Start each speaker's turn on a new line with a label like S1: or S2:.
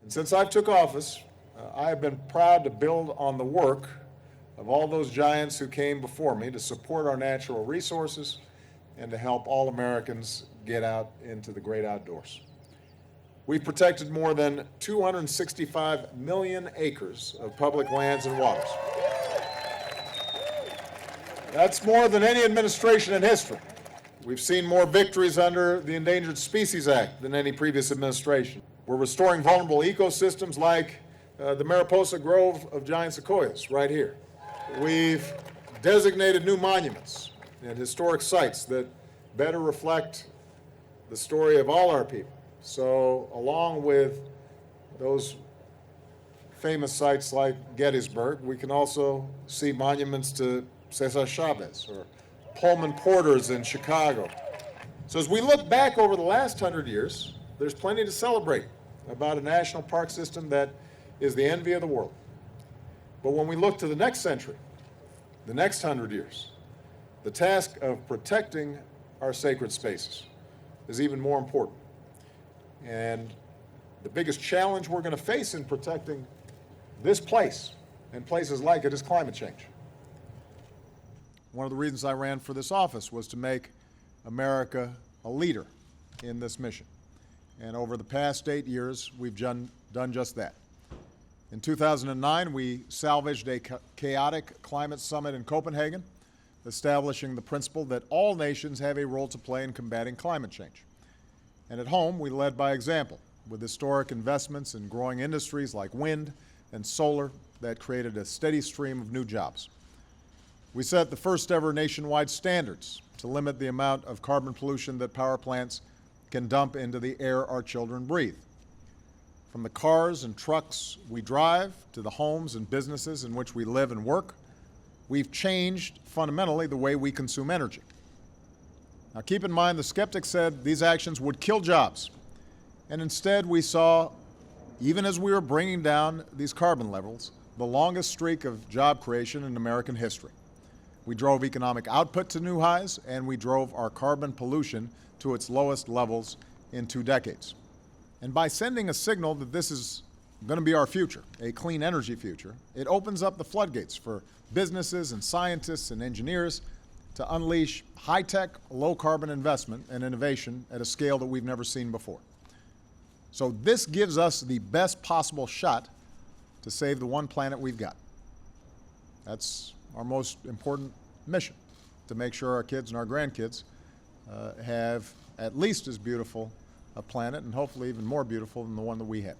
S1: Since I took office, I have been proud to build on the work of all those giants who came before me to support our natural resources and to help all Americans get out into the great outdoors. We've protected more than 265 million acres of public lands and waters. That's more than any administration in history. We've seen more victories under the Endangered Species Act than any previous administration. We're restoring vulnerable ecosystems like the Mariposa Grove of giant sequoias right here. We've designated new monuments and historic sites that better reflect the story of all our people. So along with those famous sites like Gettysburg, we can also see monuments to Cesar Chavez or Pullman Porters in Chicago. So as we look back over the last 100 years, there's plenty to celebrate about a national park system that is the envy of the world. But when we look to the next century, the next 100 years, the task of protecting our sacred spaces is even more important. And the biggest challenge we're going to face in protecting this place and places like it is climate change. One of the reasons I ran for this office was to make America a leader in this mission. And over the past 8 years, we've done just that. In 2009, we salvaged a chaotic climate summit in Copenhagen, establishing the principle that all nations have a role to play in combating climate change. And at home, we led by example with historic investments in growing industries like wind and solar that created a steady stream of new jobs. We set the first ever nationwide standards to limit the amount of carbon pollution that power plants can dump into the air our children breathe. From the cars and trucks we drive to the homes and businesses in which we live and work, we've changed fundamentally the way we consume energy. Now keep in mind, the skeptics said these actions would kill jobs. And instead we saw, even as we were bringing down these carbon levels, the longest streak of job creation in American history. We drove economic output to new highs, and we drove our carbon pollution to its lowest levels in 2 decades. And by sending a signal that this is going to be our future, a clean energy future, it opens up the floodgates for businesses and scientists and engineers to unleash high-tech, low-carbon investment and innovation at a scale that we've never seen before. So this gives us the best possible shot to save the one planet we've got. That's our most important mission, to make sure our kids and our grandkids have at least as beautiful a planet, and hopefully even more beautiful than the one that we had.